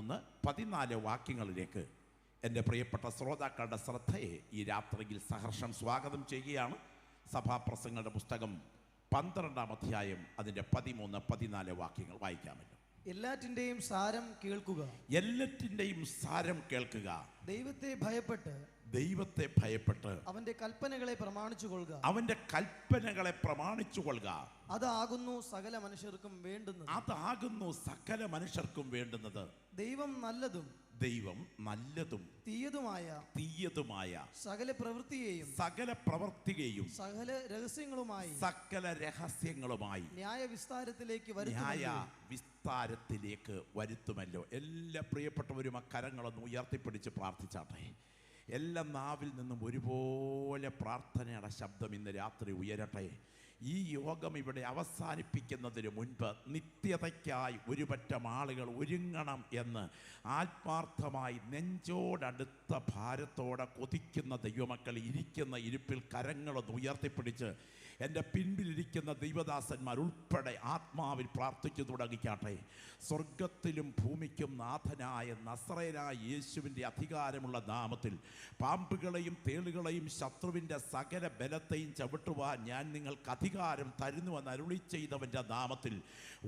13-14 വാക്യങ്ങളിലേക്ക് എൻ്റെ പ്രിയപ്പെട്ട ശ്രോതാക്കളുടെ ശ്രദ്ധയെ ഈ രാത്രിയിൽ സഹർഷം സ്വാഗതം ചെയ്യുകയാണ്. സഭാപ്രസംഗങ്ങളുടെ പുസ്തകം 12-ാം അധ്യായം അതിൻ്റെ 13-14 വാക്യങ്ങൾ വായിക്കാമല്ലോ. എല്ലാറ്റിൻ്റെയും സാരം കേൾക്കുക. എല്ലാറ്റിൻ്റെയും സാരം കേൾക്കുക. ദൈവത്തെ ഭയപ്പെട്ട് അവന്റെ കൽപ്പനകളെ പ്രമാണിച്ചു കൊള്ളുക. അവന്റെ കൽപ്പനകളെ പ്രമാണിച്ചു കൊള്ളുക. അതാകുന്നു സകല മനുഷ്യർക്കും വേണ്ടുന്നത്. ദൈവം നല്ലതും തീയതുമായ സകല പ്രവൃത്തിയെയും സകല രഹസ്യങ്ങളുമായി ന്യായവിസ്താരത്തിലേക്ക് വരുത്തുമല്ലോ. എല്ലാ പ്രിയപ്പെട്ടവരും ആ കരങ്ങളൊന്ന് ഉയർത്തിപ്പിടിച്ച് പ്രാർത്ഥിച്ചാട്ടെ. എല്ലാ നാവിൽ നിന്നും ഒരുപോലെ പ്രാർത്ഥനയുടെ ശബ്ദം ഇന്ന് രാത്രി ഉയരട്ടെ. ഈ യോഗം ഇവിടെ അവസാനിപ്പിക്കുന്നതിന് മുൻപ് നിത്യതയ്ക്കായി ഒരുപറ്റം ആളുകൾ ഒരുങ്ങണം എന്ന് ആത്മാർത്ഥമായി നെഞ്ചോടടുത്ത ഭാരത്തോടെ കൊതിക്കുന്ന ദൈവമക്കൾ ഇരിക്കുന്ന ഇരിപ്പിൽ കരങ്ങളൊന്ന് ഉയർത്തിപ്പിടിച്ച് എൻ്റെ പിൻപിലിരിക്കുന്ന ദൈവദാസന്മാർ ഉൾപ്പെടെ ആത്മാവിൽ പ്രാർത്ഥിച്ചു തുടങ്ങിക്കാട്ടെ. സ്വർഗത്തിലും ഭൂമിക്കും നാഥനായ നസറേനായ യേശുവിൻ്റെ അധികാരമുള്ള നാമത്തിൽ പാമ്പുകളെയും തേളുകളെയും ശത്രുവിൻ്റെ സകല ബലത്തെയും ചവിട്ടുവാൻ ഞാൻ നിങ്ങൾക്ക് അധികാരം തരുന്നുവെന്ന് അരുളി ചെയ്തവൻ്റെ നാമത്തിൽ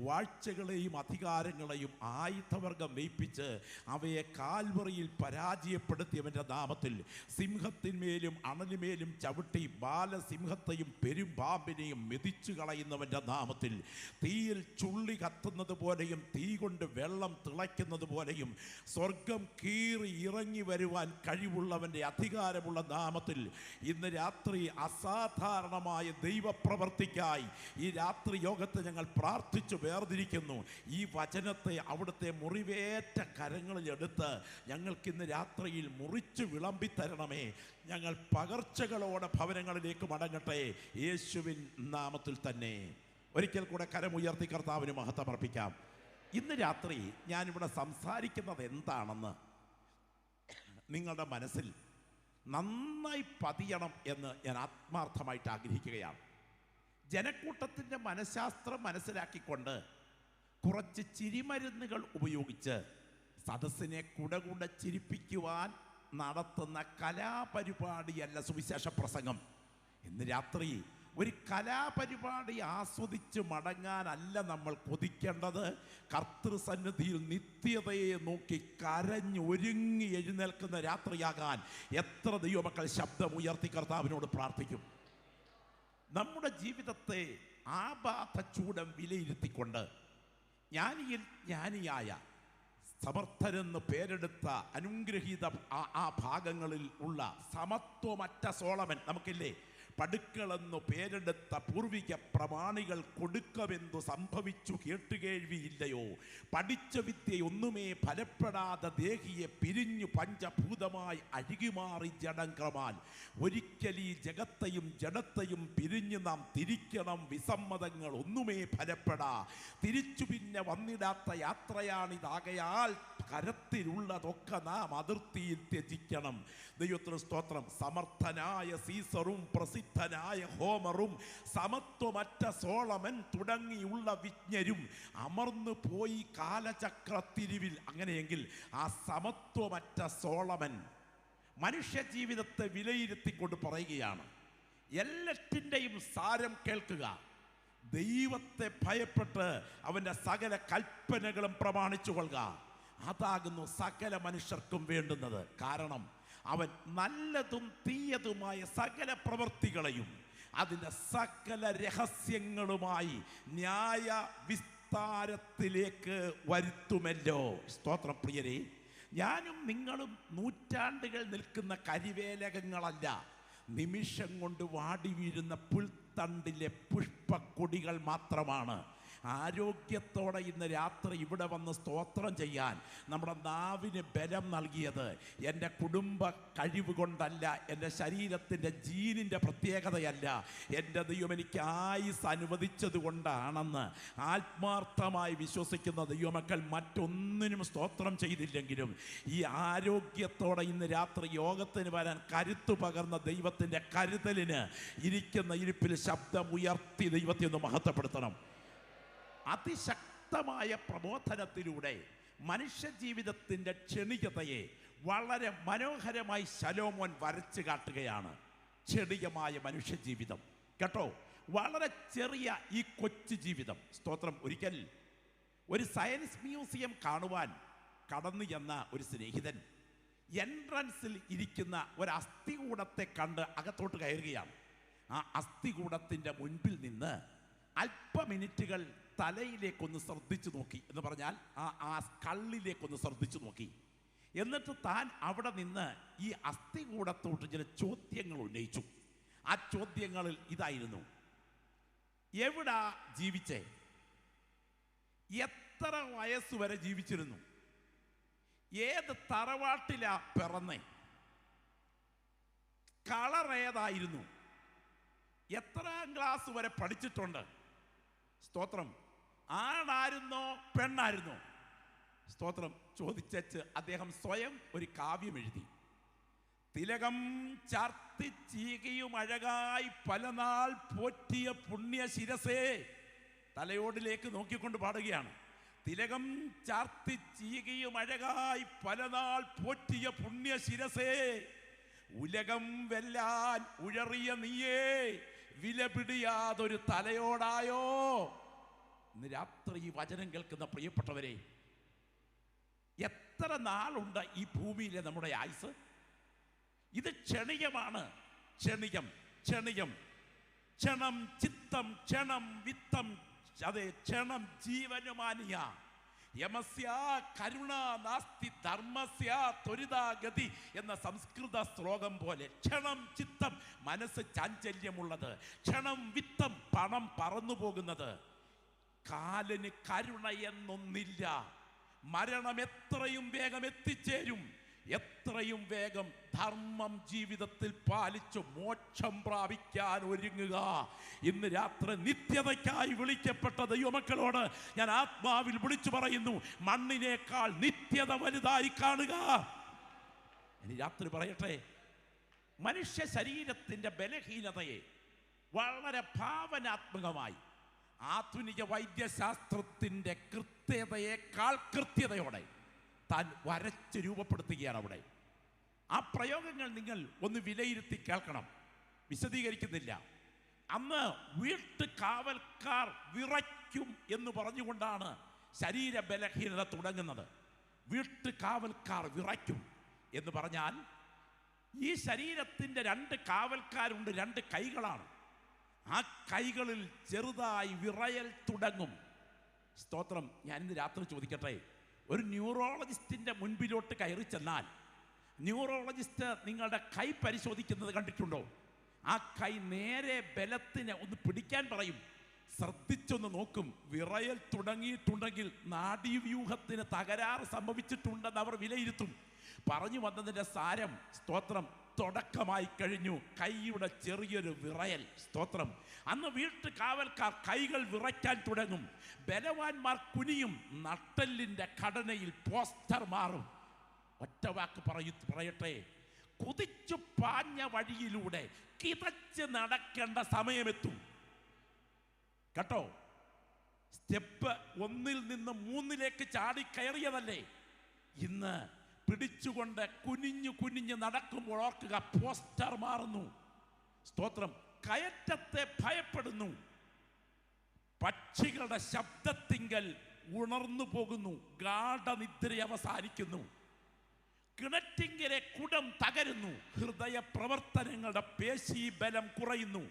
വാഴ്ചകളെയും അധികാരങ്ങളെയും ആയുധവർഗം വെയ്പ്പിച്ച് അവയെ കാൽവറിയിൽ പരാജയപ്പെടുത്തിയവൻ്റെ നാമത്തിൽ സിംഹത്തിന്മേലും അണലിമേലും ചവിട്ടി ബാലസിംഹത്തെയും പെരുമ്പാമ്പിനെയും മെതിച്ചു കളയുന്നവൻ്റെ നാമത്തിൽ തീയിൽ ചുള്ളി കത്തുന്നത് പോലെയും തീ കൊണ്ട് വെള്ളം തിളയ്ക്കുന്നത് പോലെയും സ്വർഗം കീറി ഇറങ്ങി വരുവാൻ കഴിവുള്ളവൻ്റെ അധികാരമുള്ള നാമത്തിൽ ഇന്ന് രാത്രി അസാധാരണമായ ദൈവപ്രവർത്തിക്കായി ഈ രാത്രി യോഗത്തെ ഞങ്ങൾ പ്രാർത്ഥിച്ചു വേർതിരിക്കുന്നു. ഈ വചനത്തെ അവിടുത്തെ മുറിവേറ്റ കരങ്ങളിലെടുത്ത് ഞങ്ങൾക്കിന്ന് രാത്രിയിൽ മുറിച്ചു വിളമ്പിത്തരണമേ. ഞങ്ങൾ പകർച്ചകളോടെ ഭവനങ്ങളിലേക്ക് മടങ്ങട്ടെ, യേശുവിൻ നാമത്തിൽ തന്നെ. ഒരിക്കൽ കൂടെ കരമുയർത്തി കർത്താവിന് മഹത്വമർപ്പിക്കാം. ഇന്ന് രാത്രി ഞാനിവിടെ സംസാരിക്കുന്നത് എന്താണെന്ന് നിങ്ങളുടെ മനസ്സിൽ നന്നായി പതിയണം എന്ന് ഞാൻ ആത്മാർത്ഥമായിട്ട് ആഗ്രഹിക്കുകയാണ്. ജനക്കൂട്ടത്തിൻ്റെ മനഃശാസ്ത്രം മനസ്സിലാക്കിക്കൊണ്ട് കുറച്ച് ചിരിമരുന്നുകൾ ഉപയോഗിച്ച് സദസ്സിനെ കുടകുട ചിരിപ്പിക്കുവാൻ നടത്തുന്ന കലാപരിപാടിയല്ല സുവിശേഷ പ്രസംഗം. ഇന്ന് രാത്രി ഒരു കലാപരിപാടി ആസ്വദിച്ച് മടങ്ങാനല്ല നമ്മൾ കൊതിക്കേണ്ടത്. കർത്തൃസന്നിധിയിൽ നിത്യതയെ നോക്കി കരഞ്ഞൊരുങ്ങി എഴുന്നേൽക്കുന്ന രാത്രിയാകാൻ എത്ര ദൈവമക്കൾ ശബ്ദമുയർത്തി കർത്താവിനോട് പ്രാർത്ഥിക്കും. നമ്മുടെ ജീവിതത്തെ ആപാതചൂടം വിലയിരുത്തിക്കൊണ്ട് ജ്ഞാനിയിൽ ജ്ഞാനിയായ സമർത്ഥരെന്ന് പേരെടുത്ത അനുഗ്രഹീത ആ ഭാഗങ്ങളിൽ ഉള്ള സമത്വമറ്റ സോളമൻ നമുക്കില്ലേ? പടുക്കളെന്നു പേരെടുത്ത പൂർവിക പ്രമാണികൾ കൊടുക്കമെന്തു സംഭവിച്ചു കേട്ടുകേഴ്വിയില്ലയോ? പഠിച്ച വിദ്യയൊന്നുമേ ഫലപ്പെടാതെ ദേഹിയെ പിരിഞ്ഞു പഞ്ചഭൂതമായി അഴുകിമാറി ജഡംക്രമാൽ. ഒരിക്കൽ ഈ ജഗത്തെയും ജഡത്തെയും പിരിഞ്ഞു നാം തിരിക്കണം. വിസമ്മതങ്ങൾ ഒന്നുമേ ഫലപ്പെടാ. തിരിച്ചു പിന്നെ വന്നിടാത്ത യാത്രയാണിതാകയാൽ കരത്തിലുള്ളതൊക്കെ നാം അതിർത്തിയിൽ ത്യജിക്കണം. ദൈവത്തിന് സ്തോത്രം. സമർത്ഥനായ സീസറും പ്രസിദ്ധനായ ഹോമറും സമത്വമറ്റ സോളമൻ തുടങ്ങിയുള്ള വിജ്ഞരും അമർന്നു പോയി കാലചക്രത്തിരിവിൽ. അങ്ങനെയെങ്കിൽ ആ സമത്വമറ്റ സോളമൻ മനുഷ്യ ജീവിതത്തെ വിലയിരുത്തിക്കൊണ്ട് പറയുകയാണ്, എല്ലാറ്റിൻ്റെയും സാരം കേൾക്കുക. ദൈവത്തെ ഭയപ്പെട്ട് അവൻ്റെ സകല കൽപ്പനകളും പ്രമാണിച്ചു കൊള്ളുക. അതാകുന്നു സകല മനുഷ്യർക്കും വേണ്ടുന്നത്. കാരണം അവൻ നല്ലതും തീയതുമായ സകല പ്രവൃത്തികളെയും അതിൻ്റെ സകല രഹസ്യങ്ങളുമായി ന്യായ വിസ്താരത്തിലേക്ക് വരുത്തുമല്ലോ. സ്തോത്രം. പ്രിയരെ, ഞാനും നിങ്ങളും നൂറ്റാണ്ടുകൾ നിൽക്കുന്ന കരിവേലകങ്ങളല്ല, നിമിഷം കൊണ്ട് വാടി വീഴുന്ന പുൽത്തണ്ടിലെ പുഷ്പക്കൊടികൾ മാത്രമാണ്. ആരോഗ്യത്തോടെ ഇന്ന് രാത്രി ഇവിടെ വന്ന് സ്തോത്രം ചെയ്യാൻ നമ്മുടെ നാവിന് ബലം നൽകിയത് എൻ്റെ കുടുംബ കഴിവ് കൊണ്ടല്ല, എൻ്റെ ശരീരത്തിൻ്റെ ജീനിൻ്റെ പ്രത്യേകതയല്ല, എൻ്റെ ദൈവം എനിക്ക് ആയുസ് അനുവദിച്ചത് കൊണ്ടാണെന്ന് ആത്മാർത്ഥമായി വിശ്വസിക്കുന്ന ദൈവമക്കൾ മറ്റൊന്നിനും സ്തോത്രം ചെയ്തില്ലെങ്കിലും ഈ ആരോഗ്യത്തോടെ ഇന്ന് രാത്രി യോഗത്തിന് വരാൻ കരുത്തു പകർന്ന ദൈവത്തിൻ്റെ കരുതലിന് ഇരിക്കുന്ന ഇരിപ്പിൽ ശബ്ദം ഉയർത്തി ദൈവത്തെ ഒന്ന് മഹത്വപ്പെടുത്തണം. അതിശക്തമായ പ്രബോധനത്തിലൂടെ മനുഷ്യ ജീവിതത്തിൻ്റെ ക്ഷണികതയെ വളരെ മനോഹരമായി ശലോമോൻ വരച്ചു കാട്ടുകയാണ്. ക്ഷണികമായ മനുഷ്യ ജീവിതം കേട്ടോ, വളരെ ചെറിയ ഈ കൊച്ചു ജീവിതം. സ്തോത്രം. ഒരിക്കൽ ഒരു സയൻസ് മ്യൂസിയം കാണുവാൻ കടന്നു ചെന്ന ഒരു സ്നേഹിതൻ എൻട്രൻസിൽ ഇരിക്കുന്ന ഒരു അസ്ഥികൂടത്തെ കണ്ട് അകത്തോട്ട് കയറുകയാണ്. ആ അസ്ഥികൂടത്തിൻ്റെ മുൻപിൽ നിന്ന് അല്പ മിനിറ്റുകൾ തലയിലേക്കൊന്ന് ശ്രദ്ധിച്ചു നോക്കി, എന്ന് പറഞ്ഞാൽ ആ കള്ളിലേക്കൊന്ന് ശ്രദ്ധിച്ചു നോക്കി. എന്നിട്ട് താൻ അവിടെ നിന്ന് ഈ അസ്ഥികൂടത്തോട്ട് ചില ചോദ്യങ്ങൾ ഉന്നയിച്ചു. ആ ചോദ്യങ്ങളിൽ ഇതായിരുന്നു: എവിടാ ജീവിച്ചേ? എത്ര വയസ്സുവരെ ജീവിച്ചിരുന്നു? ഏത് തറവാട്ടിലാ പിറന്നേ? കളർ ഏതായിരുന്നു? എത്രാം ക്ലാസ് വരെ പഠിച്ചിട്ടുണ്ട്? സ്തോത്രം. ആണായിരുന്നോ പെണ്ണായിരുന്നോ? സ്തോത്രം. ചോദിച്ചു അദ്ദേഹം സ്വയം ഒരു കാവ്യം എഴുതി. തിലകം ചാർത്തി ചീകിയും അഴകായി പലനാൾ പോറ്റിയ പുണ്യ ശിരസേ. തലയോടിലേക്ക് നോക്കിക്കൊണ്ട് പാടുകയാണ്. തിലകം ചാർത്തി ചീകിയും അഴകായി പലനാൾ പോറ്റിയ പുണ്യ ശിരസേ, ഉലകം വെല്ലാൻ ഉഴറിയ നീയേ, വിലപിടിയാതൊരു തലയോടായോ. ഇന്ന് രാത്രി ഈ വചനം കേൾക്കുന്ന പ്രിയപ്പെട്ടവരെ, എത്ര നാളുണ്ട് ഈ ഭൂമിയിലെ നമ്മുടെ ആയുസ്? ഇത് ക്ഷണികമാണ്. ക്ഷണികം, ക്ഷണികം. ക്ഷണം ചിത്തം, ക്ഷണം വിത്തം, അതെ, ക്ഷണം ജീവനുമാനിയ. യമസ്യ കരുണ നാസ്തി ധർമ്മസ്യ ത്വരിതാഗതി എന്ന സംസ്കൃത ശ്ലോകം പോലെ ക്ഷണം ചിത്തം, മനസ്സ് ചാഞ്ചല്യമുള്ളത്. ക്ഷണം വിത്തം, പണം പറന്നു പോകുന്നത്. കാലിന് കരുണ എന്നൊന്നില്ല. മരണം എത്രയും വേഗം എത്തിച്ചേരും. എത്രയും വേഗം ധർമ്മം ജീവിതത്തിൽ പാലിച്ചു മോക്ഷം പ്രാപിക്കാൻ ഒരുങ്ങുക. ഇന്ന് രാത്രി നിത്യതയ്ക്കായി വിളിക്കപ്പെട്ട ദൈവമക്കളോട് ഞാൻ ആത്മാവിൽ വിളിച്ചു പറയുന്നു, മണ്ണിനേക്കാൾ നിത്യത വലുതായി കാണുക. ഇനി രാത്രി പറയട്ടെ, മനുഷ്യ ശരീരത്തിന്റെ ബലഹീനതയെ വളരെ ഭാവനാത്മകമായി ആധുനിക വൈദ്യശാസ്ത്രത്തിന്റെ കൃത്യതയേക്കാൾ കൃത്യതയോടെ താൻ വരച്ച് രൂപപ്പെടുത്തുകയാണ് അവിടെ. ആ പ്രയോഗങ്ങൾ നിങ്ങൾ ഒന്ന് വിലയിരുത്തി കേൾക്കണം. വിശദീകരിക്കുന്നില്ല. അന്ന് വീട്ടു കാവൽക്കാർ വിറയ്ക്കും എന്ന് പറഞ്ഞുകൊണ്ടാണ് ശരീര ബലഹീനത തുടങ്ങുന്നത്. വീട്ടു കാവൽക്കാർ വിറയ്ക്കും എന്ന് പറഞ്ഞാൽ ഈ ശരീരത്തിൻ്റെ രണ്ട് കാവൽക്കാരുണ്ട്, രണ്ട് കൈകളാണ്. ആ കൈകളിൽ ചെറുതായി വിറയൽ തുടങ്ങും. സ്തോത്രം. ഞാൻ ഇന്ന് രാത്രി ചോദിക്കട്ടെ, ഒരു ന്യൂറോളജിസ്റ്റിൻ്റെ മുൻപിലോട്ട് കയറി ചെന്നാൽ ന്യൂറോളജിസ്റ്റ് നിങ്ങളുടെ കൈ പരിശോധിക്കുന്നത് കണ്ടിട്ടുണ്ടോ? ആ കൈ നേരെ ബലത്തിന് ഒന്ന് പിടിക്കാൻ പറയും. ശ്രദ്ധിച്ചൊന്ന് നോക്കും. വിറയൽ തുടങ്ങിയിട്ടുണ്ടെങ്കിൽ നാഡീവ്യൂഹത്തിന് തകരാറ് സംഭവിച്ചിട്ടുണ്ടെന്ന് അവർ വിലയിരുത്തും. പറഞ്ഞു വന്നതിൻ്റെ സാരം, സ്തോത്രം, തുടക്കമായി കഴിഞ്ഞു കൈയുടെ ചെറിയൊരു വിറയൽ. സ്തോത്രം. അന്ന് വീട്ടു കാവൽക്കാർ കൈകൾ വിറയ്ക്കാൻ തുടങ്ങും. ബലവാന്മാർ കുനിയും. നട്ടെല്ലിൻ്റെ ഘടനയിൽ പോസ്റ്റർ മാറും. ഒറ്റ വാക്ക് പറയട്ടെ, കുതിച്ചു പാഞ്ഞ വഴിയിലൂടെ കിതച്ച് നടക്കേണ്ട സമയമെത്തും കേട്ടോ. സ്റ്റെപ്പ് 1 നിന്ന് 3 ചാടി കയറിയതല്ലേ. ഇന്ന് പിടിച്ചുകൊണ്ട് കുനിഞ്ഞു നടക്കുമ്പോൾ ഓർക്കുക, പോസ്റ്റർ മാറുന്നു. സ്തോത്രം. കയറ്റത്തെ ഭയപ്പെടുന്നു. പക്ഷികളുടെ ശബ്ദത്തിങ്കൽ ഉണർന്നു പോകുന്നു. ഗാഠനിദ്ര അവസാനിക്കുന്നു. കിണറ്റിങ്കലെ കുടം തകരുന്നു. ഹൃദയ പ്രവർത്തനങ്ങളുടെ പേശി ബലം കുറയുന്നു.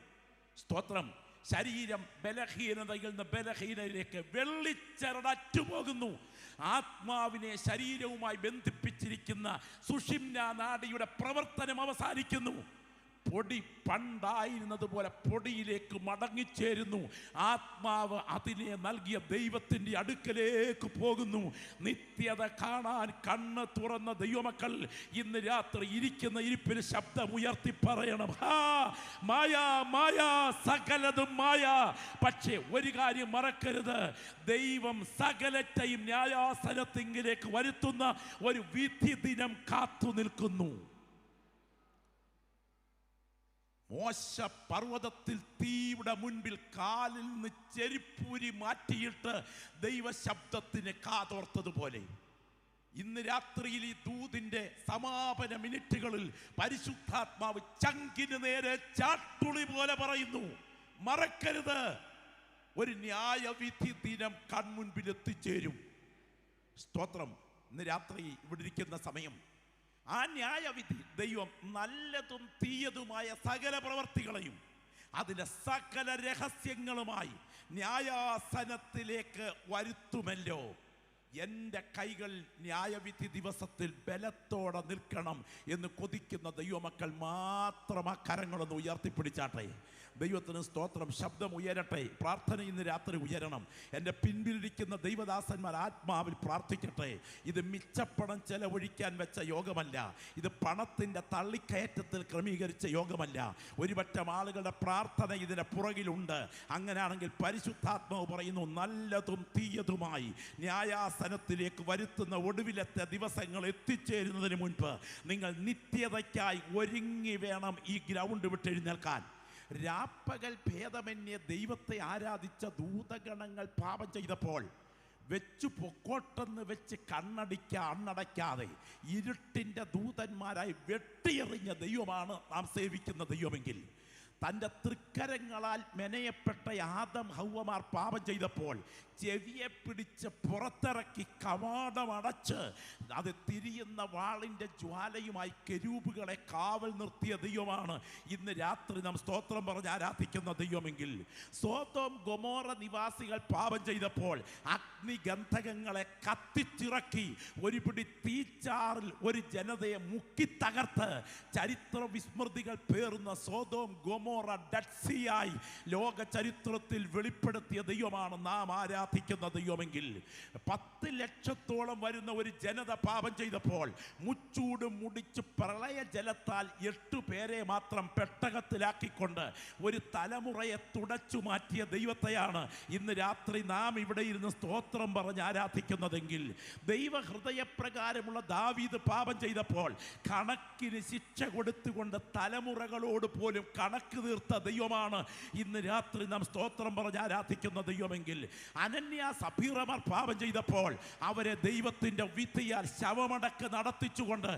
സ്തോത്രം. ശരീരം ബലഹീനതയിൽ നിന്ന് ബലഹീനതയിലേക്ക് വെള്ളിച്ചരടറ്റുപോകുന്നു. ആത്മാവിനെ ശരീരവുമായി ബന്ധിപ്പിച്ചിരിക്കുന്ന സുഷിമ്ന നാഡിയുടെ പ്രവർത്തനം അവസാനിക്കുന്നു. പൊടി പണ്ടായിരുന്നത് പോലെ പൊടിയിലേക്ക് മടങ്ങിച്ചേരുന്നു. ആത്മാവ് അതിനെ നൽകിയ ദൈവത്തിൻ്റെ അടുക്കലേക്ക് പോകുന്നു. നിത്യത കാണാൻ കണ്ണ് തുറന്ന ദൈവമക്കൾ ഇന്ന് രാത്രി ഇരിക്കുന്ന ഇരിപ്പിൽ ശബ്ദമുയർത്തി പറയണം, മായ മായ, സകലതും മായ. പക്ഷേ ഒരു കാര്യം മറക്കരുത്, ദൈവം സകലത്തെയും ന്യായാസനത്തിങ്കിലേക്ക് വരുത്തുന്ന ഒരു വിധി ദിനം കാത്തു നിൽക്കുന്നു. മോശ പർവ്വതത്തിൽ തീയുടെ മുൻപിൽ കാലിൽ നിന്ന് ചെരിപ്പൂരി മാറ്റിയിട്ട് ദൈവശബ്ദത്തിന് കാതോർത്തതുപോലെ ഇന്ന് രാത്രിയിൽ ഈ ദൂതിന്റെ സമാപന മിനിറ്റുകളിൽ പരിശുദ്ധാത്മാവ് ചങ്കിന് നേരെ ചാട്ടുളി പോലെ പറയുന്നു, മറക്കരുത്, ഒരു ന്യായവിധി ദിനം കൺമുൻപിൽ എത്തിച്ചേരും. സ്തോത്രം. ഇന്ന് രാത്രി ഇവിടെ ഇരിക്കുന്ന സമയം ആ ന്യായവിധി ദൈവം നല്ലതും തീയതുമായ സകല പ്രവർത്തികളെയും അതിൻ്റെ സകല രഹസ്യങ്ങളുമായി ന്യായാസനത്തിലേക്ക് വരുത്തുമല്ലോ. എൻ്റെ കൈകൾ ന്യായവിധി ദിവസത്തിൽ ബലത്തോടെ നിൽക്കണം എന്ന് കൊതിക്കുന്ന ദൈവമക്കൾ മാത്രം ആ കരങ്ങളൊന്ന് ഉയർത്തിപ്പിടിച്ചാട്ടെ. ദൈവത്തിന് സ്തോത്രം. ശബ്ദം ഉയരട്ടെ. പ്രാർത്ഥന ഇന്ന് രാത്രി ഉയരണം. എൻ്റെ പിൻപിലിരിക്കുന്ന ദൈവദാസന്മാർ ആത്മാവിൽ പ്രാർത്ഥിക്കട്ടെ. ഇത് മിച്ചപ്പണം ചെലവഴിക്കാൻ വെച്ച യോഗമല്ല, ഇത് പണത്തിൻ്റെ തള്ളിക്കയറ്റത്തിൽ ക്രമീകരിച്ച യോഗമല്ല. ഒരുപറ്റം ആളുകളുടെ പ്രാർത്ഥന ഇതിന് പുറകിലുണ്ട്. അങ്ങനെയാണെങ്കിൽ പരിശുദ്ധാത്മാവ് പറയുന്നു, നല്ലതും തീയതുമായി ന്യായാസനത്തിലേക്ക് വരുത്തുന്ന ഒടുവിലത്തെ ദിവസങ്ങൾ എത്തിച്ചേരുന്നതിന് മുൻപ് നിങ്ങൾ നിത്യതയ്ക്കായി ഒരുങ്ങി വേണം ഈ ഗ്രൗണ്ട് വിട്ടെഴുന്നേൽക്കാൻ. രാപ്പകൽ ഭേദമന്യേ ദൈവത്തെ ആരാധിച്ച ദൂതഗണങ്ങൾ പാപം ചെയ്തപ്പോൾ വെച്ചു പൊക്കോട്ടെന്ന് വെച്ച് അണ്ണടയ്ക്കാതെ ഇരുട്ടിൻ്റെ ദൂതന്മാരായി വെട്ടിയെറിഞ്ഞ ദൈവമാണ് നാം സേവിക്കുന്ന ദൈവമെങ്കിൽ, തൻ്റെ തൃക്കരങ്ങളാൽ മെനയപ്പെട്ട ആദം ഹൗവമാർ പാപം ചെയ്തപ്പോൾ ചെവിയെ പിടിച്ച് പുറത്തിറക്കി കവാടമടച്ച് അത് തിരിയുന്ന വാളിൻ്റെ ജ്വാലയുമായി കെരൂബുകളെ കാവൽ നിർത്തിയ ദൈവമാണ് ഇന്ന് രാത്രി നാം സ്തോത്രം പറഞ്ഞ് ആരാധിക്കുന്ന ദൈവമെങ്കിൽ, സോദോം ഗൊമോറ നിവാസികൾ പാപം ചെയ്തപ്പോൾ അഗ്നിഗന്ധകങ്ങളെ കത്തിച്ചിറക്കി ഒരു പിടി തീച്ചാറിൽ ഒരു ജനതയെ മുക്കി തകർത്ത് ചരിത്ര വിസ്മൃതികൾ പേറുന്ന സോദോം ഗൊമോറ ഡട്സിയായി ലോക ചരിത്രത്തിൽ വെളിപ്പെടുത്തിയ ദൈവമാണ് നാം ആരാധിക്കുന്ന ദൈവമെങ്കിൽ, 10 ലക്ഷത്തോളം വരുന്ന ഒരു ജനത പാപം ചെയ്തപ്പോൾ മുച്ചൂട് മുടിച്ച് പ്രളയ ജലത്താൽ 8 പേരെ മാത്രം പെട്ടകത്തിലാക്കിക്കൊണ്ട് ഒരു തലമുറയെ തുടച്ചു മാറ്റിയ ദൈവത്തെയാണ് ഇന്ന് രാത്രി നാം ഇവിടെ ഇരുന്ന് സ്തോത്രം പറഞ്ഞ് ആരാധിക്കുന്നതെങ്കിൽ, ദൈവഹൃദയപ്രകാരമുള്ള ദാവീദ് പാപം ചെയ്തപ്പോൾ കണക്കിന് ശിക്ഷ കൊടുത്തുകൊണ്ട് തലമുറകളോട് പോലും കണക്ക് തീർത്ത ദൈവമാണ് ഇന്ന് രാത്രി നാം സ്തോത്രം പറഞ്ഞ് ആരാധിക്കുന്ന ദൈവമെങ്കിൽ, അനന്യ സഫീറമാർ പാപം ചെയ്തപ്പോൾ അവരെ ദൈവത്തിൻ്റെ വിധിയാൽ ശവമടക്ക് നടത്തിച്ചുകൊണ്ട്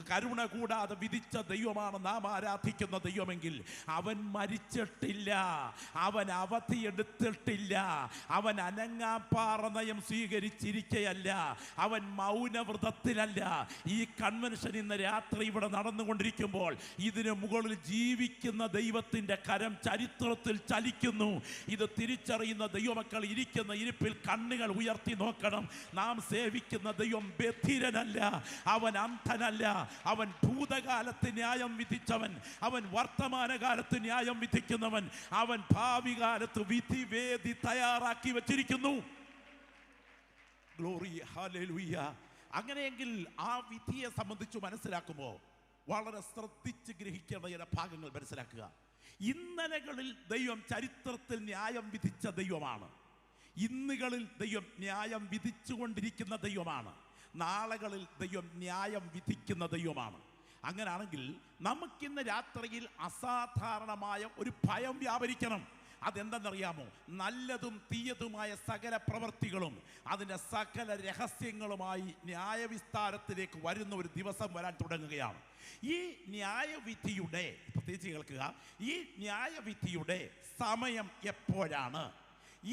കരുണ കൂടാതെ വിധിച്ച ദൈവമാണ് നാം ആരാധിക്കുന്ന ദൈവമെങ്കിൽ, അവൻ മരിച്ചിട്ടില്ല, അവൻ അവധിയെടുത്തിട്ടില്ല, അവൻ അനങ്ങാപ്പാറ നയം സ്വീകരിച്ചിരിക്കയല്ല, അവൻ മൗനവ്രതത്തിലല്ല. ഈ കൺവെൻഷൻ ഇന്ന് രാത്രി ഇവിടെ നടന്നുകൊണ്ടിരിക്കുമ്പോൾ ഇതിന് മുകളിൽ ജീവിക്കുന്ന ദൈവത്തിൻ്റെ കരം ചരിത്രത്തിൽ ചലിക്കുന്നു. ഇത് തിരിച്ചറിയുന്ന ദൈവമക്കൾ ഇരിക്കുന്ന ഇരിപ്പിൽ കണ്ണുകൾ ഉയർത്തി നോക്കണം. നാം സേവിക്കുന്ന ദൈവം ബധിരനല്ല, അവൻ അന്ധനല്ല, അവൻ ഭൂതകാലത്ത് ന്യായം വിധിച്ചവൻ, അവൻ വർത്തമാനകാലത്ത് ന്യായം വിധിക്കുന്നവൻ, അവൻ ഭാവി കാലത്ത് വിധിവേദി തയ്യാറാക്കി വച്ചിരിക്കുന്നു. Glory, hallelujah. അങ്ങനെയെങ്കിൽ ആ വിധിയെ സംബന്ധിച്ച് മനസ്സിലാക്കുമ്പോൾ വളരെ ശ്രദ്ധിച്ച് ഗ്രഹിക്കേണ്ട ചില ഭാഗങ്ങൾ മനസ്സിലാക്കുക. ഇന്നലകളിൽ ദൈവം ചരിത്രത്തിൽ ന്യായം വിധിച്ച ദൈവമാണ്. ഇന്നുകളിൽ ദൈവം ന്യായം വിധിച്ചുകൊണ്ടിരിക്കുന്ന ദൈവമാണ്. നാളുകളിൽ ദൈവം ന്യായം വിധിക്കുന്ന ദൈവമാണ്. അങ്ങനെയാണെങ്കിൽ നമുക്കിന്ന് രാത്രിയിൽ അസാധാരണമായ ഒരു ഭയം വ്യാപരിക്കണം. അതെന്തെന്നറിയാമോ? നല്ലതും തീയതുമായ സകല പ്രവൃത്തികളും അതിൻ്റെ സകല രഹസ്യങ്ങളുമായി ന്യായവിസ്താരത്തിലേക്ക് വരുന്ന ഒരു ദിവസം വരാൻ തുടങ്ങുകയാണ്. ഈ ന്യായവിധിയുടെ, പ്രത്യേകിച്ച് കേൾക്കുക, ഈ ന്യായവിധിയുടെ സമയം എപ്പോഴാണ്?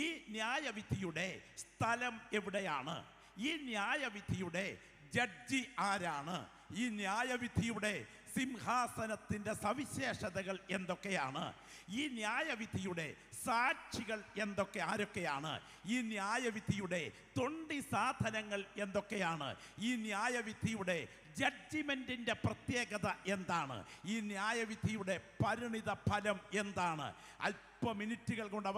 ഈ ന്യായവിധിയുടെ സ്ഥലം എവിടെയാണ്? ഈ ന്യായവിധിയുടെ ജഡ്ജി ആരാണ്? ഈ ന്യായവിധിയുടെ സിംഹാസനത്തിൻ്റെ സവിശേഷതകൾ എന്തൊക്കെയാണ്? ഈ ന്യായവിധിയുടെ സാക്ഷികൾ ആരൊക്കെയാണ്? ഈ ന്യായവിധിയുടെ തൊണ്ടി സാധനങ്ങൾ എന്തൊക്കെയാണ്? ഈ ന്യായവിധിയുടെ ജഡ്ജിമെന്റിന്റെ പ്രത്യേകത എന്താണ്? ഈ ന്യായവിധിയുടെ പരിണിത ഫലം എന്താണ്? അല്പ മിനിറ്റുകൾ കൊണ്ട്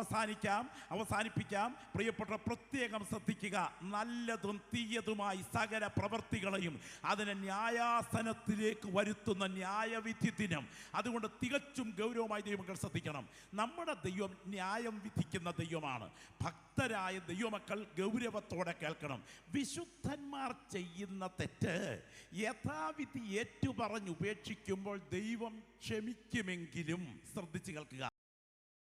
അവസാനിപ്പിക്കാം. പ്രിയപ്പെട്ട, പ്രത്യേകം ശ്രദ്ധിക്കുക. നല്ലതും തീയതുമായി സകല പ്രവൃത്തികളെയും അതിനെ ന്യായാസനത്തിലേക്ക് വരുത്തുന്ന ന്യായവിധി ദിനം. അതുകൊണ്ട് തികച്ചും ഗൗരവമായി ദൈവമക്കൾ ശ്രദ്ധിക്കണം. നമ്മുടെ ദൈവം ന്യായം വിധിക്കുന്ന ദൈവമാണ്. ഭക്തരായ ദൈവമക്കൾ ഗൗരവത്തോടെ കേൾക്കണം. വിശുദ്ധന്മാർ ചെയ്യുന്ന തെറ്റ് യഥാവിധി ഏറ്റുപറഞ്ഞ് ഉപേക്ഷിക്കുമ്പോൾ ദൈവം ക്ഷമിക്കുമെങ്കിലും, ശ്രദ്ധിച്ച് കേൾക്കുക,